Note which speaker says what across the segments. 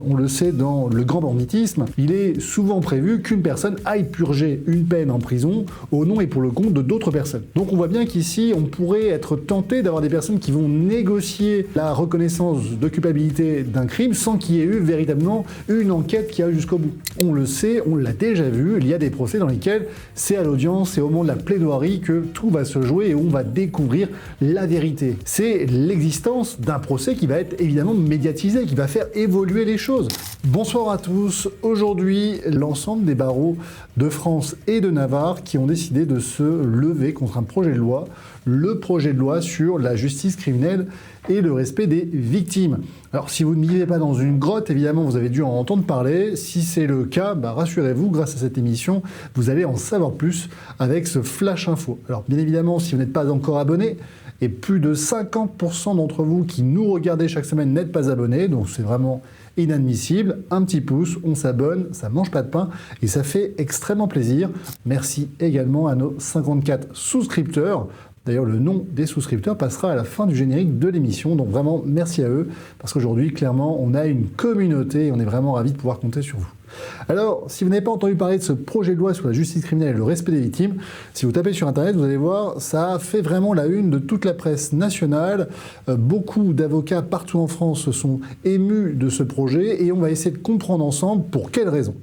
Speaker 1: On le sait, dans le grand banditisme, il est souvent prévu qu'une personne aille purger une peine en prison au nom et pour le compte de d'autres personnes. Donc on voit bien qu'ici, on pourrait être tenté d'avoir des personnes qui vont négocier la reconnaissance de culpabilité d'un crime sans qu'il y ait eu véritablement une enquête qui aille jusqu'au bout. On le sait, on l'a déjà vu, il y a des procès dans lesquels c'est à l'audience et au moment de la plaidoirie que tout va se jouer et on va découvrir la vérité. C'est l'existence d'un procès qui va être évidemment médiatisé, qui va faire évoluer les choses. Bonsoir à tous. Aujourd'hui, l'ensemble des barreaux de France et de Navarre qui ont décidé de se lever contre un projet de loi, le projet de loi sur la justice criminelle et le respect des victimes. Alors, si vous ne vivez pas dans une grotte, évidemment, vous avez dû en entendre parler. Si c'est le cas, rassurez-vous, grâce à cette émission, vous allez en savoir plus avec ce Flash Info. Alors, bien évidemment, si vous n'êtes pas encore abonné, et plus de 50% d'entre vous qui nous regardez chaque semaine n'êtes pas abonnés, donc c'est vraiment inadmissible. Un petit pouce, on s'abonne, ça mange pas de pain et ça fait extrêmement plaisir. Merci également à nos 54 souscripteurs. D'ailleurs, le nom des souscripteurs passera à la fin du générique de l'émission. Donc vraiment, merci à eux, parce qu'aujourd'hui, clairement, on a une communauté et on est vraiment ravis de pouvoir compter sur vous. Alors, si vous n'avez pas entendu parler de ce projet de loi sur la justice criminelle et le respect des victimes, si vous tapez sur Internet, vous allez voir, ça a fait vraiment la une de toute la presse nationale. Beaucoup d'avocats partout en France se sont émus de ce projet et on va essayer de comprendre ensemble pour quelles raisons.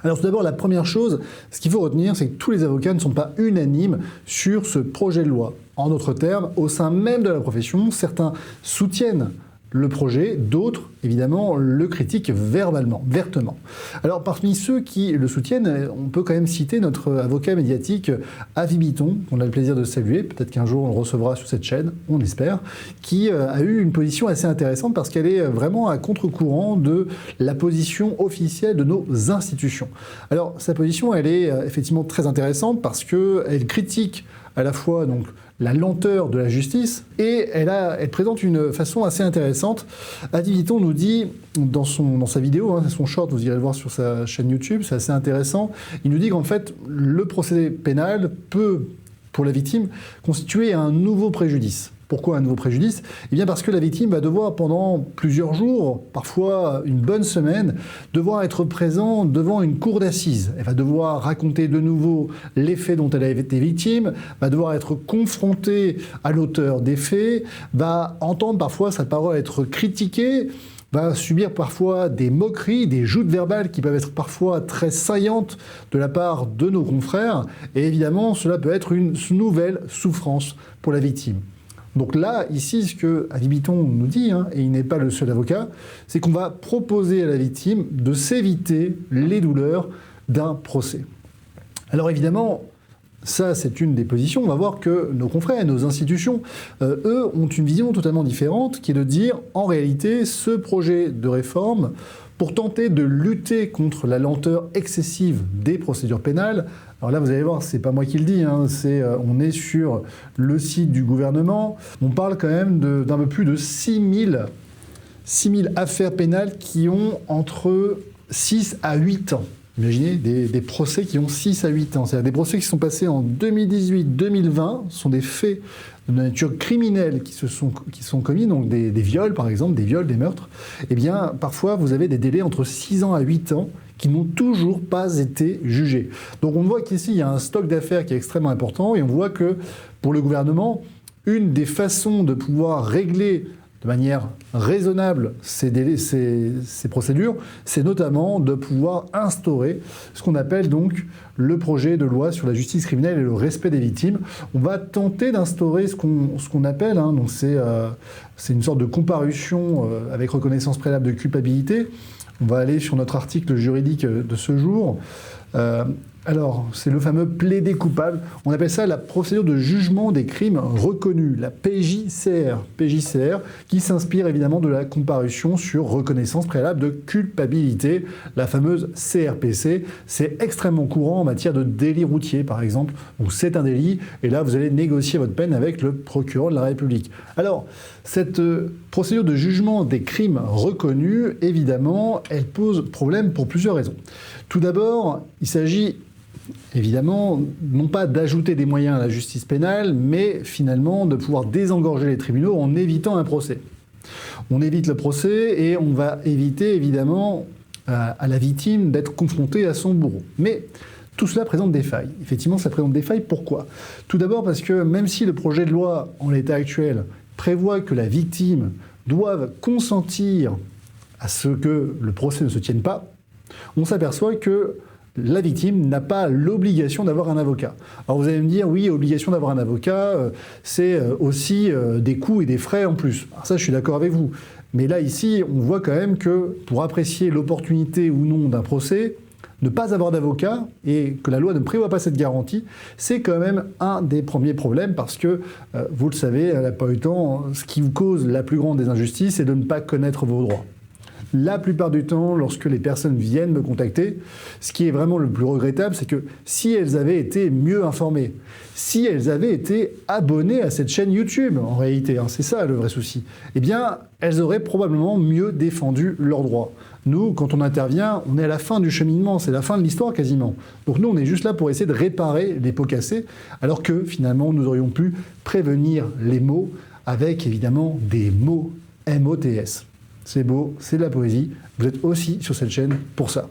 Speaker 1: Alors tout d'abord, la première chose, ce qu'il faut retenir, c'est que tous les avocats ne sont pas unanimes sur ce projet de loi. En d'autres termes, au sein même de la profession, certains soutiennent le projet, d'autres, évidemment, le critiquent verbalement, vertement. Alors, parmi ceux qui le soutiennent, on peut quand même citer notre avocat médiatique, Avis Bitton, qu'on a le plaisir de saluer, peut-être qu'un jour on le recevra sur cette chaîne, on espère, qui a eu une position assez intéressante parce qu'elle est vraiment à contre-courant de la position officielle de nos institutions. Alors, sa position, elle est effectivement très intéressante parce qu'elle critique à la fois donc la lenteur de la justice, et elle présente une façon assez intéressante. Avis Bitton nous dit, dans sa vidéo, son short, vous irez le voir sur sa chaîne YouTube, c'est assez intéressant, il nous dit qu'en fait, le procédé pénal peut, pour la victime, constituer un nouveau préjudice. Pourquoi un nouveau préjudice ? Eh bien parce que la victime va devoir pendant plusieurs jours, parfois une bonne semaine, devoir être présent devant une cour d'assises. Elle va devoir raconter de nouveau les faits dont elle a été victime, va devoir être confrontée à l'auteur des faits, va entendre parfois sa parole être critiquée, va subir parfois des moqueries, des joutes verbales qui peuvent être parfois très saillantes de la part de nos confrères. Et évidemment, cela peut être une nouvelle souffrance pour la victime. Donc là, ici, ce que Avis Bitton nous dit, et il n'est pas le seul avocat, c'est qu'on va proposer à la victime de s'éviter les douleurs d'un procès. Alors évidemment, ça c'est une des positions. On va voir que nos confrères et nos institutions, eux, ont une vision totalement différente, qui est de dire, en réalité, ce projet de réforme, pour tenter de lutter contre la lenteur excessive des procédures pénales. Alors là, vous allez voir, c'est pas moi qui le dis, on est sur le site du gouvernement. On parle quand même d'un peu plus de 6000 affaires pénales qui ont entre 6 à 8 ans. Imaginez des procès qui ont 6 à 8 ans. C'est-à-dire des procès qui sont passés en 2018-2020, sont des faits de nature criminelle qui sont commis, donc des viols par exemple, des viols, des meurtres. Eh bien, parfois, vous avez des délais entre 6 ans à 8 ans qui n'ont toujours pas été jugés. Donc on voit qu'ici, il y a un stock d'affaires qui est extrêmement important et on voit que pour le gouvernement, une des façons de pouvoir régler de manière raisonnable ces procédures, c'est notamment de pouvoir instaurer ce qu'on appelle donc le projet de loi sur la justice criminelle et le respect des victimes. On va tenter d'instaurer ce qu'on appelle, donc c'est une sorte de comparution avec reconnaissance préalable de culpabilité. On va aller sur notre article juridique de ce jour. Alors, c'est le fameux plaider coupable. On appelle ça la procédure de jugement des crimes reconnus, la PJCR, qui s'inspire évidemment de la comparution sur reconnaissance préalable de culpabilité, la fameuse CRPC. C'est extrêmement courant en matière de délit routier, par exemple. Donc c'est un délit, et là vous allez négocier votre peine avec le procureur de la République. Alors, cette procédure de jugement des crimes reconnus, évidemment, elle pose problème pour plusieurs raisons. Tout d'abord, il s'agit évidemment, non pas d'ajouter des moyens à la justice pénale, mais finalement de pouvoir désengorger les tribunaux en évitant un procès. On évite le procès et on va éviter évidemment à la victime d'être confrontée à son bourreau. Mais tout cela présente des failles. Effectivement, ça présente des failles. Pourquoi ? Tout d'abord parce que même si le projet de loi, en l'état actuel, prévoit que la victime doive consentir à ce que le procès ne se tienne pas, on s'aperçoit que la victime n'a pas l'obligation d'avoir un avocat. Alors vous allez me dire, oui, obligation d'avoir un avocat, c'est aussi des coûts et des frais en plus. Alors ça, je suis d'accord avec vous. Mais là, ici, on voit quand même que pour apprécier l'opportunité ou non d'un procès, ne pas avoir d'avocat et que la loi ne prévoit pas cette garantie, c'est quand même un des premiers problèmes parce que, vous le savez, à la plupart du temps, ce qui vous cause la plus grande des injustices, c'est de ne pas connaître vos droits. La plupart du temps, lorsque les personnes viennent me contacter, ce qui est vraiment le plus regrettable, c'est que si elles avaient été mieux informées, si elles avaient été abonnées à cette chaîne YouTube, en réalité, c'est ça le vrai souci, eh bien, elles auraient probablement mieux défendu leurs droits. Nous, quand on intervient, on est à la fin du cheminement, c'est la fin de l'histoire quasiment. Donc nous, on est juste là pour essayer de réparer les pots cassés, alors que finalement, nous aurions pu prévenir les maux avec évidemment des mots MOTS. C'est beau, c'est de la poésie. Vous êtes aussi sur cette chaîne pour ça.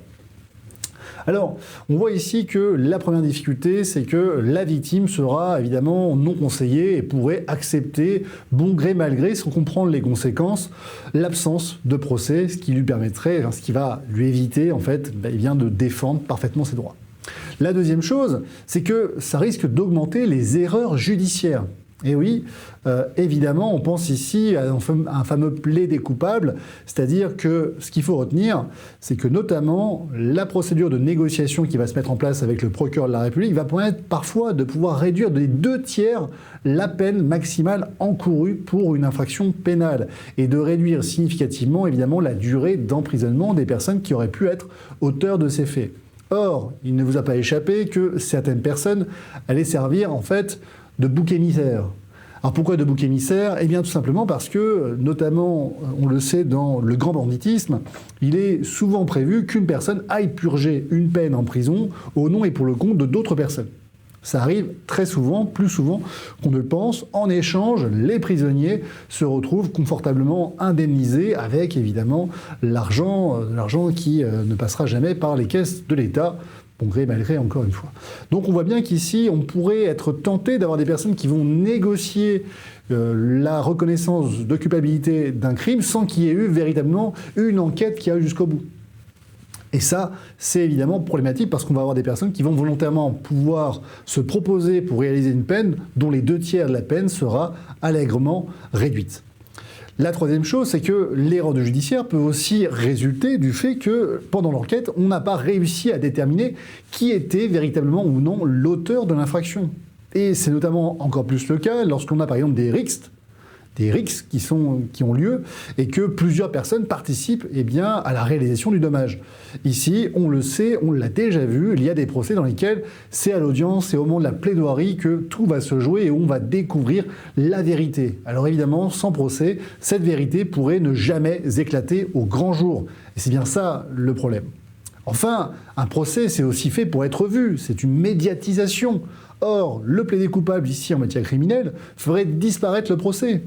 Speaker 1: Alors, on voit ici que la première difficulté, c'est que la victime sera évidemment non conseillée et pourrait accepter, bon gré mal gré, sans comprendre les conséquences, l'absence de procès, ce qui lui permettrait, ce qui va lui éviter en fait, de défendre parfaitement ses droits. La deuxième chose, c'est que ça risque d'augmenter les erreurs judiciaires. Et oui, évidemment, on pense ici à un fameux plaidé coupable, c'est-à-dire que ce qu'il faut retenir, c'est que notamment la procédure de négociation qui va se mettre en place avec le procureur de la République va permettre parfois de pouvoir réduire de 2/3 la peine maximale encourue pour une infraction pénale et de réduire significativement, évidemment, la durée d'emprisonnement des personnes qui auraient pu être auteurs de ces faits. Or, il ne vous a pas échappé que certaines personnes allaient servir, en fait, de bouc émissaire. Alors pourquoi de bouc émissaire ? Eh bien tout simplement parce que, notamment, on le sait dans le grand banditisme, il est souvent prévu qu'une personne aille purger une peine en prison au nom et pour le compte de d'autres personnes. Ça arrive très souvent, plus souvent qu'on ne le pense. En échange, les prisonniers se retrouvent confortablement indemnisés avec évidemment l'argent qui ne passera jamais par les caisses de l'État. Bon gré, mal gré, encore une fois. Donc on voit bien qu'ici, on pourrait être tenté d'avoir des personnes qui vont négocier la reconnaissance de culpabilité d'un crime sans qu'il y ait eu véritablement une enquête qui a eu jusqu'au bout. Et ça, c'est évidemment problématique parce qu'on va avoir des personnes qui vont volontairement pouvoir se proposer pour réaliser une peine dont les 2/3 de la peine sera allègrement réduite. La troisième chose, c'est que l'erreur de judiciaire peut aussi résulter du fait que, pendant l'enquête, on n'a pas réussi à déterminer qui était véritablement ou non l'auteur de l'infraction. Et c'est notamment encore plus le cas lorsqu'on a par exemple des rixes qui ont lieu et que plusieurs personnes participent à la réalisation du dommage. Ici, on le sait, on l'a déjà vu, il y a des procès dans lesquels c'est à l'audience et au moment de la plaidoirie que tout va se jouer et on va découvrir la vérité. Alors évidemment, sans procès, cette vérité pourrait ne jamais éclater au grand jour. Et c'est bien ça le problème. Enfin, un procès, c'est aussi fait pour être vu, c'est une médiatisation. Or, le plaidé coupable ici en matière criminelle ferait disparaître le procès.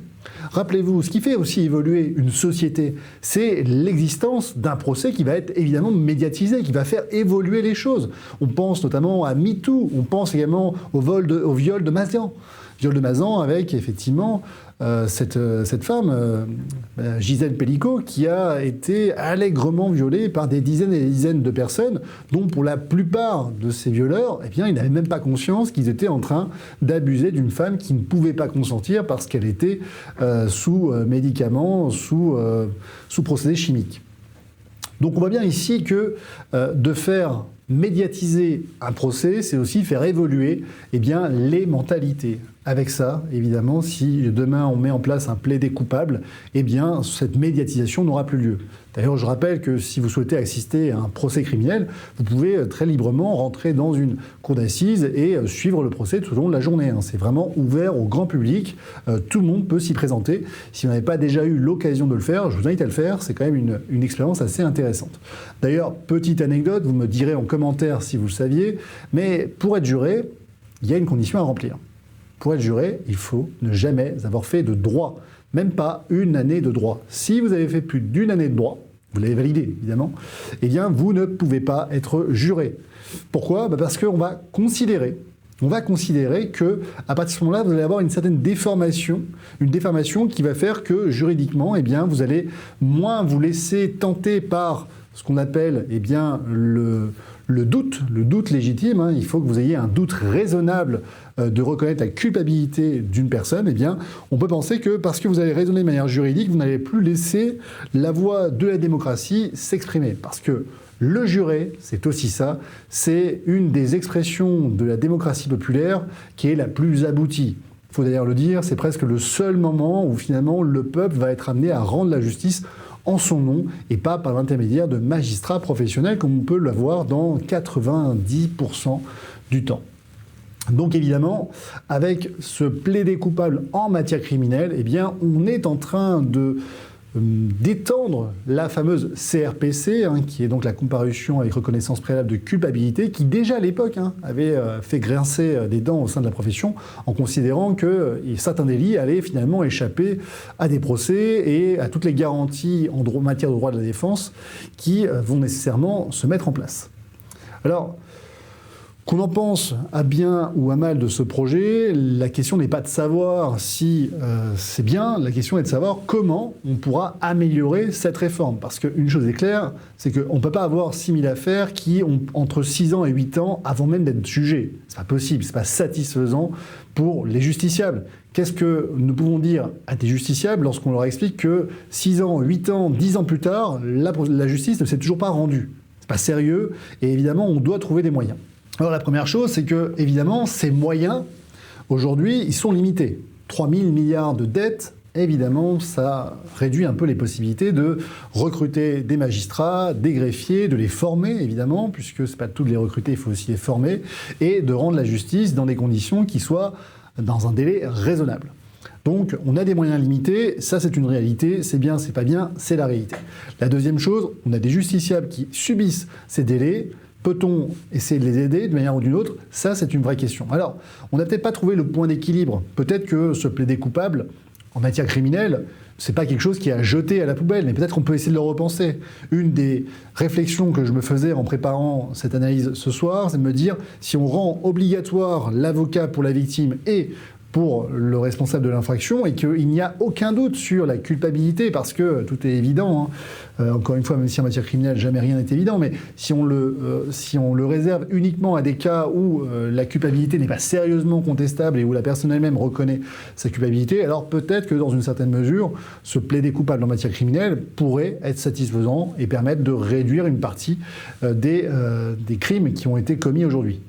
Speaker 1: Rappelez-vous, ce qui fait aussi évoluer une société, c'est l'existence d'un procès qui va être évidemment médiatisé, qui va faire évoluer les choses. On pense notamment à MeToo, on pense également au viol de Mazan. Viol de Mazan avec effectivement cette femme, Gisèle Pelicot, qui a été allègrement violée par des dizaines et des dizaines de personnes, dont pour la plupart de ces violeurs, ils n'avaient même pas conscience qu'ils étaient en train d'abuser d'une femme qui ne pouvait pas consentir parce qu'elle était sous médicaments, sous procédés chimiques. Donc on voit bien ici que de faire médiatiser un procès, c'est aussi faire évoluer les mentalités. Avec ça, évidemment, si demain on met en place un plaidé coupable, cette médiatisation n'aura plus lieu. D'ailleurs, je rappelle que si vous souhaitez assister à un procès criminel, vous pouvez très librement rentrer dans une cour d'assises et suivre le procès tout au long de la journée. C'est vraiment ouvert au grand public, tout le monde peut s'y présenter. Si vous n'avez pas déjà eu l'occasion de le faire, je vous invite à le faire, c'est quand même une expérience assez intéressante. D'ailleurs, petite anecdote, vous me direz en commentaire si vous le saviez, mais pour être juré, il y a une condition à remplir. Pour être juré, il faut ne jamais avoir fait de droit. même pas une année de droit. Si vous avez fait plus d'une année de droit, vous l'avez validé évidemment, eh bien vous ne pouvez pas être juré. Pourquoi ? Parce qu'on va considérer que à partir de ce moment-là, vous allez avoir une certaine déformation, une déformation qui va faire que juridiquement, eh bien, vous allez moins vous laisser tenter par ce qu'on appelle eh bien, le doute légitime. Hein. Il faut que vous ayez un doute raisonnable de reconnaître la culpabilité d'une personne. Eh bien, on peut penser que parce que vous allez raisonner de manière juridique, vous n'allez plus laisser la voix de la démocratie s'exprimer. Parce que le juré, c'est aussi ça, c'est une des expressions de la démocratie populaire qui est la plus aboutie. Il faut d'ailleurs le dire, c'est presque le seul moment où finalement le peuple va être amené à rendre la justice en son nom et pas par l'intermédiaire de magistrats professionnels comme on peut l'avoir dans 90% du temps. Donc évidemment, avec ce plaider coupable en matière criminelle, eh bien, on est en train d'étendre la fameuse CRPC, hein, qui est donc la comparution avec reconnaissance préalable de culpabilité, qui déjà à l'époque avait fait grincer des dents au sein de la profession en considérant que certains délits allaient finalement échapper à des procès et à toutes les garanties en matière de droit de la défense qui vont nécessairement se mettre en place. Alors, qu'on en pense à bien ou à mal de ce projet, la question n'est pas de savoir si c'est bien, la question est de savoir comment on pourra améliorer cette réforme. Parce qu'une chose est claire, c'est qu'on ne peut pas avoir 6000 affaires qui ont entre 6 ans et 8 ans avant même d'être jugées. C'est pas possible, c'est pas satisfaisant pour les justiciables. Qu'est-ce que nous pouvons dire à des justiciables lorsqu'on leur explique que 6 ans, 8 ans, 10 ans plus tard, la justice ne s'est toujours pas rendue ? C'est pas sérieux et évidemment on doit trouver des moyens. Alors la première chose, c'est que, évidemment, ces moyens, aujourd'hui, ils sont limités. 3 000 milliards de dettes, évidemment, ça réduit un peu les possibilités de recruter des magistrats, des greffiers, de les former, évidemment, puisque c'est pas tout de les recruter, il faut aussi les former, et de rendre la justice dans des conditions qui soient dans un délai raisonnable. Donc, on a des moyens limités, ça c'est une réalité, c'est bien, c'est pas bien, c'est la réalité. La deuxième chose, on a des justiciables qui subissent ces délais. Peut-on essayer de les aider d'une manière ou d'une autre ? Ça, c'est une vraie question. Alors, on n'a peut-être pas trouvé le point d'équilibre. Peut-être que se plaider coupable en matière criminelle, c'est pas quelque chose qui est à jeter à la poubelle, mais peut-être qu'on peut essayer de le repenser. Une des réflexions que je me faisais en préparant cette analyse ce soir, c'est de me dire, si on rend obligatoire l'avocat pour la victime et pour le responsable de l'infraction et qu'il n'y a aucun doute sur la culpabilité, parce que tout est évident, encore une fois, même si en matière criminelle, jamais rien n'est évident, mais si on le réserve uniquement à des cas où la culpabilité n'est pas sérieusement contestable et où la personne elle-même reconnaît sa culpabilité, alors peut-être que dans une certaine mesure, ce plaider coupable en matière criminelle pourrait être satisfaisant et permettre de réduire une partie des crimes qui ont été commis aujourd'hui.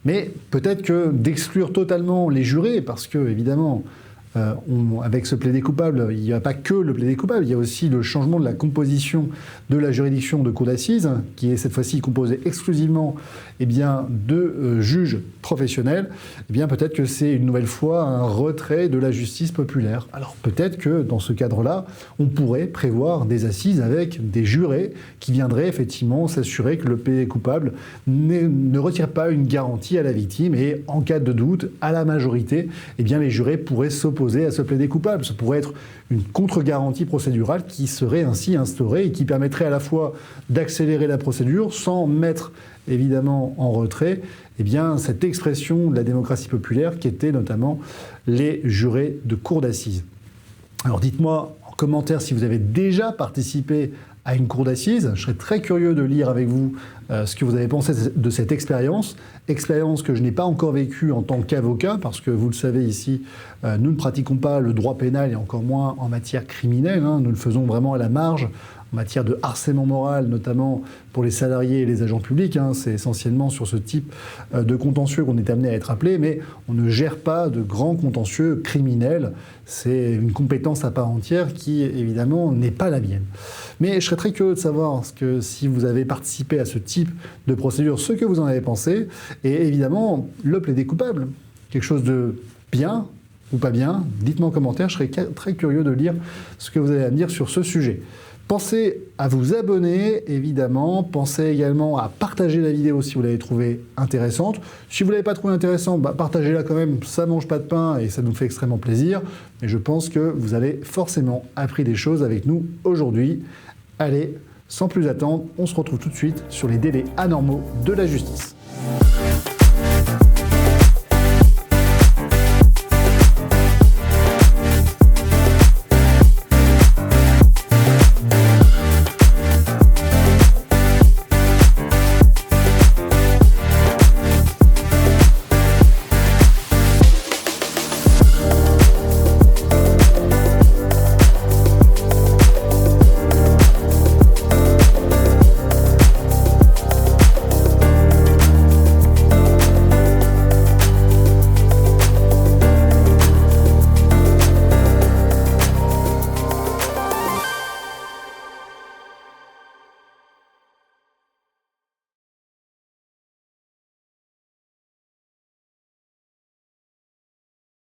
Speaker 1: Mais peut-être que d'exclure totalement les jurés, parce que, évidemment, avec ce plaider coupable, il n'y a pas que le plaider coupable, il y a aussi le changement de la composition de la juridiction de cour d'assises, qui est cette fois-ci composée exclusivement de juges professionnels. Eh bien, peut-être que c'est une nouvelle fois un retrait de la justice populaire. Alors peut-être que dans ce cadre-là, on pourrait prévoir des assises avec des jurés qui viendraient effectivement s'assurer que le plaider coupable ne retire pas une garantie à la victime et en cas de doute, à la majorité, eh bien, les jurés pourraient s'opposer à ce plaider coupable. Ça pourrait être une contre-garantie procédurale qui serait ainsi instaurée et qui permettrait à la fois d'accélérer la procédure sans mettre évidemment en retrait cette expression de la démocratie populaire qui était notamment les jurés de cour d'assises. Alors dites-moi en commentaire si vous avez déjà participé à une cour d'assises. Je serais très curieux de lire avec vous ce que vous avez pensé de cette expérience que je n'ai pas encore vécue en tant qu'avocat, parce que vous le savez ici, nous ne pratiquons pas le droit pénal et encore moins en matière criminelle, nous le faisons vraiment à la marge, en matière de harcèlement moral, notamment pour les salariés et les agents publics. C'est essentiellement sur ce type de contentieux qu'on est amené à être appelé, mais on ne gère pas de grands contentieux criminels. C'est une compétence à part entière qui, évidemment, n'est pas la mienne. Mais je serais très curieux de savoir si vous avez participé à ce type de procédure, ce que vous en avez pensé, et évidemment, le plaider coupable, quelque chose de bien ou pas bien, dites-moi en commentaire, je serais très curieux de lire ce que vous avez à me dire sur ce sujet. Pensez à vous abonner, évidemment. Pensez également à partager la vidéo si vous l'avez trouvée intéressante. Si vous ne l'avez pas trouvée intéressante, partagez-la quand même. Ça ne mange pas de pain et ça nous fait extrêmement plaisir. Mais je pense que vous avez forcément appris des choses avec nous aujourd'hui. Allez, sans plus attendre, on se retrouve tout de suite sur les délais anormaux de la justice.